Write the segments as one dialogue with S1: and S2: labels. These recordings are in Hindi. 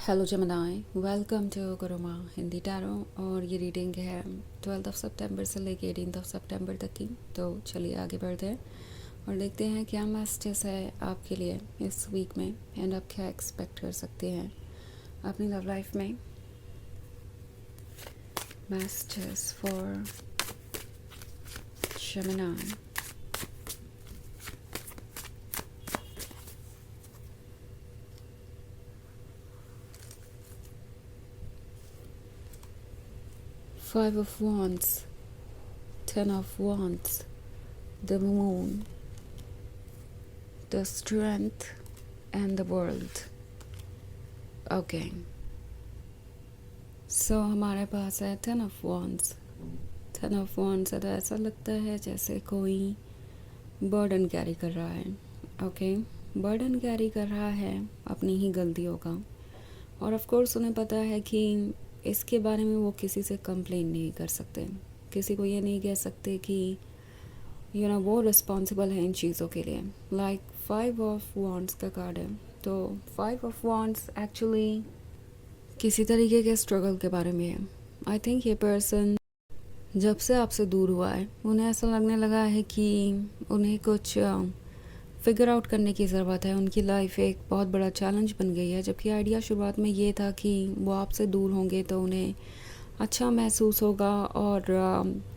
S1: हेलो जमनाए, welcome to Guruma Hindi tarot. और ये रीडिंग है 12 सितंबर से लेके 18 सितंबर तक की। तो चलिए आगे बढ़ते हैं और देखते हैं क्या मैसेजेस है आपके लिए इस वीक में एंड आप क्या एक्सपेक्ट कर सकते हैं अपनी लव लाइफ में। मैसेजेस फॉर जमनाए। Five of Wands, Ten of Wands, the Moon, the Strength and the World. Okay. सो हमारे पास है ten of wands. Ten of wands से तो ऐसा लगता है जैसे कोई बर्डन कैरी कर रहा है। ओके, बर्डन कैरी कर रहा है अपनी ही गलतियों का। और ऑफ कोर्स उन्हें पता है कि इसके बारे में वो किसी से कंप्लेन नहीं कर सकते, किसी को ये नहीं कह सकते कि वो रिस्पॉन्सिबल है इन चीज़ों के लिए। लाइक फाइव ऑफ वॉन्ड्स का कार्ड है। तो फाइव ऑफ वॉन्ड्स एक्चुअली किसी तरीके के स्ट्रगल के बारे में है। आई थिंक ये पर्सन जब से आपसे दूर हुआ है उन्हें ऐसा लगने लगा है कि उन्हें कुछ फिगर आउट करने की ज़रूरत है। उनकी लाइफ एक बहुत बड़ा चैलेंज बन गई है, जबकि आइडिया शुरुआत में ये था कि वो आपसे दूर होंगे तो उन्हें अच्छा महसूस होगा और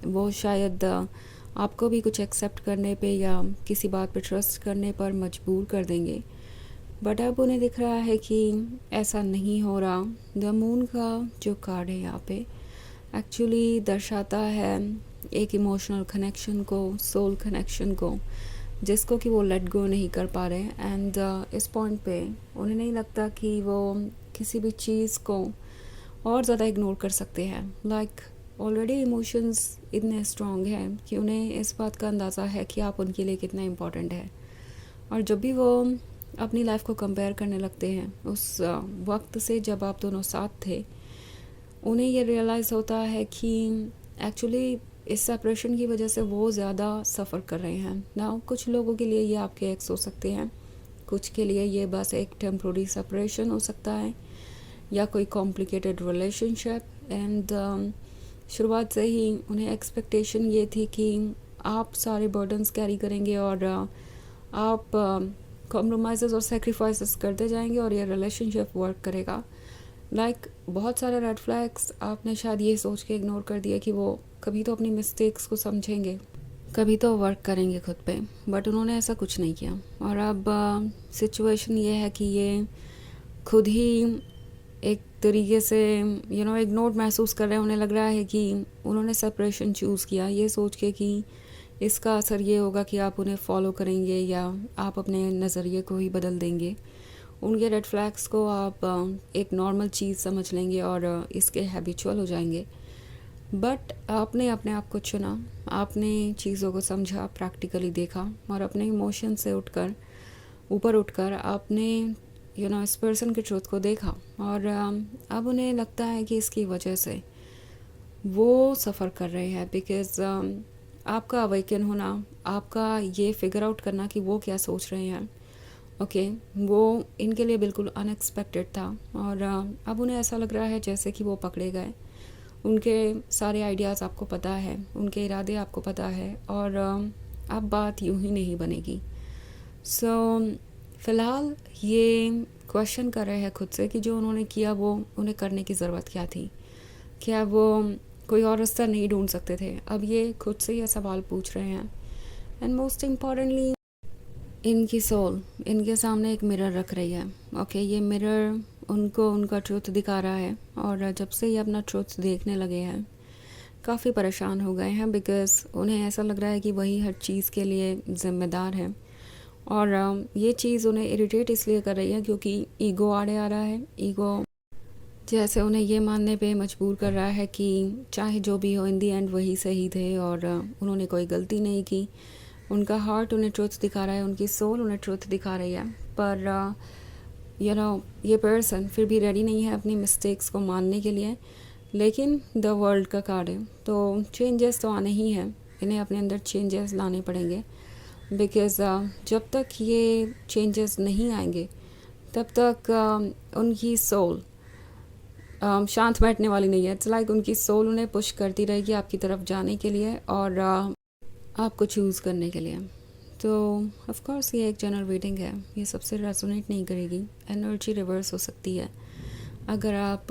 S1: वो शायद आपको भी कुछ एक्सेप्ट करने पे या किसी बात पे ट्रस्ट करने पर मजबूर कर देंगे। बट अब उन्हें दिख रहा है कि ऐसा नहीं हो रहा। द मून का जो कार्ड है यहाँ पे एक्चुअली दर्शाता है एक इमोशनल कनेक्शन को, सोल कनेक्शन को, जिसको कि वो लेट गो नहीं कर पा रहे। एंड इस पॉइंट पे उन्हें नहीं लगता कि वो किसी भी चीज़ को और ज़्यादा इग्नोर कर सकते हैं। लाइक ऑलरेडी इमोशंस इतने स्ट्रॉन्ग हैं कि उन्हें इस बात का अंदाज़ा है कि आप उनके लिए कितना इम्पोर्टेंट है। और जब भी वो अपनी लाइफ को कंपेयर करने लगते हैं उस वक्त से जब आप दोनों साथ थे, उन्हें ये रियलाइज़ होता है कि एक्चुअली इस सेपरेशन की वजह से वो ज़्यादा सफ़र कर रहे हैं ना। कुछ लोगों के लिए ये आपके एक्स हो सकते हैं, कुछ के लिए ये बस एक टेम्प्रोरी सेपरेशन हो सकता है या कोई कॉम्प्लिकेटेड रिलेशनशिप। एंड शुरुआत से ही उन्हें एक्सपेक्टेशन ये थी कि आप सारे बर्डन्स कैरी करेंगे और आप कॉम्प्रोमाइज़ और सेक्रीफाइसेस करते जाएंगे और ये रिलेशनशिप वर्क करेगा। लाइक बहुत सारे रेड फ्लैग्स आपने शायद ये सोच के इग्नोर कर दिया कि वो कभी तो अपनी मिस्टेक्स को समझेंगे, कभी तो वर्क करेंगे खुद पे, बट उन्होंने ऐसा कुछ नहीं किया। और अब सिचुएशन ये है कि ये खुद ही एक तरीके से इग्नोर्ड महसूस कर रहे हैं। उन्हें लग रहा है कि उन्होंने सेपरेशन चूज़ किया ये सोच के कि इसका असर ये होगा कि आप उन्हें फॉलो करेंगे या आप अपने नज़रिए को ही बदल देंगे। उनके रेड फ्लैग्स को आप एक नॉर्मल चीज़ समझ लेंगे और इसके हैबिचुअल हो जाएंगे। बट आपने अपने आप को चुना, आपने चीज़ों को समझा, प्रैक्टिकली देखा और अपने इमोशन से ऊपर उठकर आपने इस पर्सन के ट्रूथ को देखा। और अब उन्हें लगता है कि इसकी वजह से वो सफ़र कर रहे हैं। बिकॉज़ आपका अवेकन होना, आपका ये फिगर आउट करना कि वो क्या सोच रहे हैं, ओके, वो इनके लिए बिल्कुल अनएक्सपेक्टेड था। और अब उन्हें ऐसा लग रहा है जैसे कि वो पकड़े गए। उनके सारे आइडियाज़ आपको पता है, उनके इरादे आपको पता है और अब बात यूं ही नहीं बनेगी। सो फ़िलहाल ये क्वेश्चन कर रहे हैं खुद से कि जो उन्होंने किया वो उन्हें करने की ज़रूरत क्या थी, क्या वो कोई और रास्ता नहीं ढूंढ सकते थे। अब ये खुद से ये सवाल पूछ रहे हैं। एंड मोस्ट इम्पॉर्टेंटली इनकी सोल इनके सामने एक मिरर रख रही है। ओके, ये मिरर उनको उनका ट्रूथ दिखा रहा है और जब से ये अपना ट्रूथ देखने लगे हैं काफ़ी परेशान हो गए हैं। बिकॉज़ उन्हें ऐसा लग रहा है कि वही हर चीज़ के लिए ज़िम्मेदार है। और ये चीज़ उन्हें इरिटेट इसलिए कर रही है क्योंकि ईगो आड़े आ रहा है। ईगो जैसे उन्हें ये मानने पे मजबूर कर रहा है कि चाहे जो भी हो इन दी एंड वही सही थे और उन्होंने कोई गलती नहीं की। उनका हार्ट उन्हें ट्रुथ दिखा रहा है, उनकी सोल उन्हें ट्रुथ दिखा रही है। पर ये पर्सन फिर भी रेडी नहीं है अपनी मिस्टेक्स को मानने के लिए। लेकिन द वर्ल्ड का कार्ड है तो चेंजेस तो आने ही हैं, इन्हें अपने अंदर चेंजेस लाने पड़ेंगे। बिकॉज़ जब तक ये चेंजेस नहीं आएंगे तब तक उनकी सोल शांत बैठने वाली नहीं है। इट्स लाइक उनकी सोल उन्हें पुश करती रहेगी आपकी तरफ जाने के लिए और आपको चूज़ करने के लिए। तो ऑफ कोर्स ये एक जनरल रीडिंग है, ये सबसे रेजोनेट नहीं करेगी, एनर्जी रिवर्स हो सकती है। अगर आप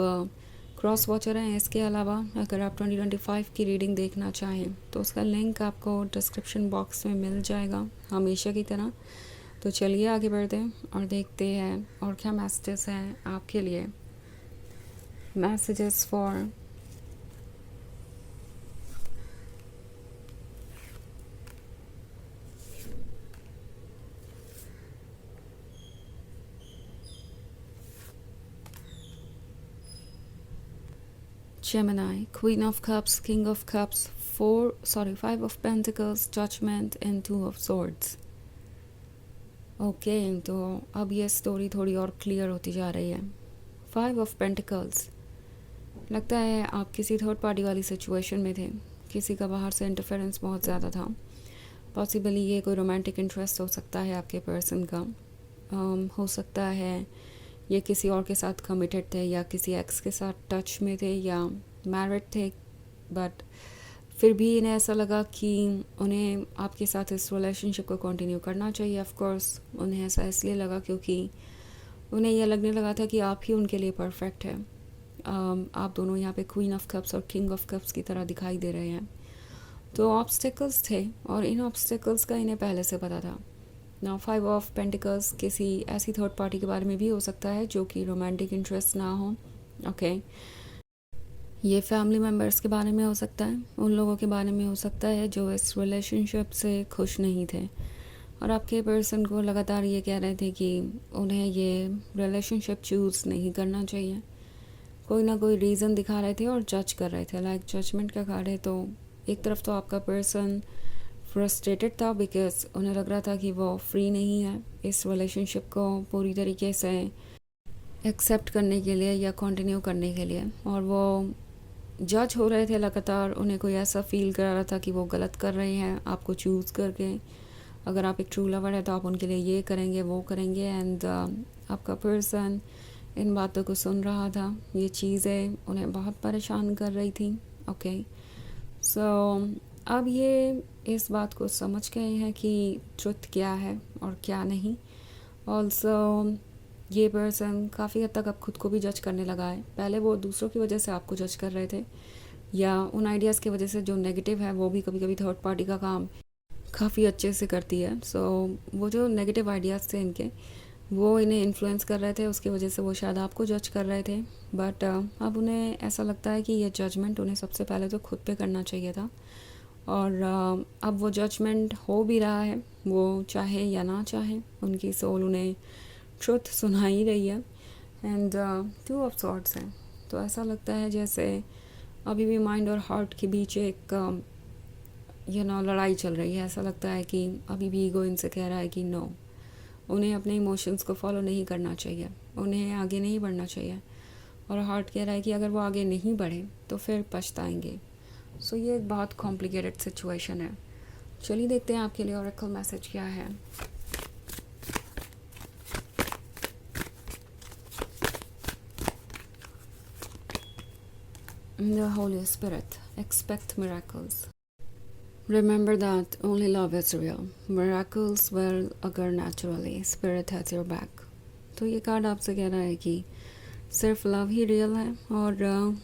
S1: क्रॉस वॉचर हैं, इसके अलावा अगर आप 2025 की रीडिंग देखना चाहें तो उसका लिंक आपको डिस्क्रिप्शन बॉक्स में मिल जाएगा हमेशा की तरह। तो चलिए आगे बढ़ते हैं और देखते हैं और क्या मैसेजेस हैं आपके लिए। Messages for Gemini, Queen of Cups, King of Cups, 5 of Pentacles, Judgment and 2 of Swords. Okay तो अब ये स्टोरी थोड़ी और क्लियर होती जा रही है। 5 ऑफ पेंटिकल्स, लगता है आप किसी थर्ड पार्टी वाली सिचुएशन में थे, किसी का बाहर से इंटरफेरेंस बहुत ज़्यादा था। पॉसिबली ये कोई रोमांटिक इंटरेस्ट हो सकता है आपके पर्सन का, हो सकता है ये किसी और के साथ कमिटेड थे या किसी एक्स के साथ टच में थे या मैरिड थे, बट फिर भी इन्हें ऐसा लगा कि उन्हें आपके साथ इस रिलेशनशिप को कंटिन्यू करना चाहिए। ऑफ कोर्स उन्हें ऐसा इसलिए लगा क्योंकि उन्हें यह लगने लगा था कि आप ही उनके लिए परफेक्ट है। आप दोनों यहाँ पे क्वीन ऑफ कप्स और किंग ऑफ कप्स की तरह दिखाई दे रहे हैं। तो ऑब्स्टिकल्स थे और इन ऑब्स्टिकल्स का इन्हें पहले से पता था। नाउ 5 ऑफ पेंटिकल्स किसी ऐसी थर्ड पार्टी के बारे में भी हो सकता है जो कि रोमांटिक इंटरेस्ट ना हो। ओके, ये फैमिली मेम्बर्स के बारे में हो सकता है, उन लोगों के बारे में हो सकता है जो इस रिलेशनशिप से खुश नहीं थे और आपके पर्सन को लगातार ये कह रहे थे कि उन्हें ये रिलेशनशिप चूज़ नहीं करना चाहिए। कोई ना कोई रीज़न दिखा रहे थे और जज कर रहे थे, लाइक जजमेंट का कार्ड है। तो एक तरफ तो आपका पर्सन फ्रस्ट्रेटेड था बिकॉज उन्हें लग रहा था कि वो फ्री नहीं है इस रिलेशनशिप को पूरी तरीके से एक्सेप्ट करने के लिए या कंटिन्यू करने के लिए, और वो जज हो रहे थे लगातार। उन्हें कोई ऐसा फील करा रहा था कि वो गलत कर रहे हैं आपको चूज़ करके। अगर आप एक ट्रू लवर है तो आप उनके लिए ये करेंगे वो करेंगे, एंड आपका पर्सन इन बातों को सुन रहा था। ये चीज़ें उन्हें बहुत परेशान कर रही थी। ओके, सो अब ये इस बात को समझ गए हैं कि ट्रुथ क्या है और क्या नहीं। ऑल्सो ये पर्सन काफ़ी हद तक अब खुद को भी जज करने लगा है। पहले वो दूसरों की वजह से आपको जज कर रहे थे या उन आइडियाज़ की वजह से जो नेगेटिव है वो भी कभी कभी थर्ड पार्टी का काम काफ़ी अच्छे से करती है। सो वो जो नेगेटिव आइडियाज़ थे इनके, वो इन्हें इन्फ्लुएंस कर रहे थे, उसकी वजह से वो शायद आपको जज कर रहे थे। बट अब उन्हें ऐसा लगता है कि ये जजमेंट उन्हें सबसे पहले तो खुद पे करना चाहिए था, और अब वो जजमेंट हो भी रहा है, वो चाहे या ना चाहे। उनकी सोल उन्हें ट्रुथ सुना ही रही है। एंड 2 ऑफ सॉर्ड्स हैं, तो ऐसा लगता है जैसे अभी भी माइंड और हार्ट के बीच एक लड़ाई चल रही है। ऐसा लगता है कि अभी भी ईगो इनसे कह रहा है कि नो, उन्हें अपने इमोशंस को फॉलो नहीं करना चाहिए, उन्हें आगे नहीं बढ़ना चाहिए, और हार्ट कह रहा है कि अगर वो आगे नहीं बढ़े तो फिर पछताएंगे। सो ये एक बहुत कॉम्प्लिकेटेड सिचुएशन है। चलिए देखते हैं आपके लिए ऑरेकल मैसेज क्या है। The Holy Spirit, expect miracles. Remember that only love is real. Miracles will occur naturally. Spirit has your back. तो ये कार्ड आपसे कह रहा है कि सिर्फ लव ही रियल है, और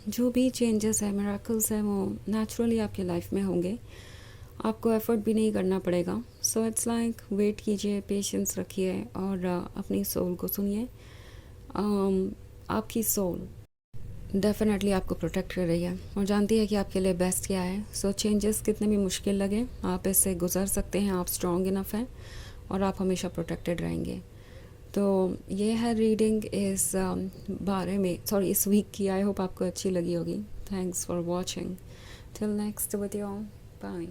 S1: जो भी चेंजेस है, मिराकल्स है, वो नेचुरली आपके लाइफ में होंगे। आपको एफर्ट भी नहीं करना पड़ेगा। सो इट्स लाइक वेट कीजिए, पेशेंस रखिए और अपनी सोल को सुनिए। आपकी सोल डेफिनेटली आपको प्रोटेक्ट कर रही है और जानती है कि आपके लिए बेस्ट क्या है। सो चेंजेस कितने भी मुश्किल लगे, आप इससे गुजर सकते हैं। आप स्ट्रॉन्ग इनफ हैं और आप हमेशा प्रोटेक्टेड रहेंगे। तो ये है रीडिंग इस बारे में, इस वीक की। आई होप आपको अच्छी लगी होगी। Thanks for watching. Till next video, bye.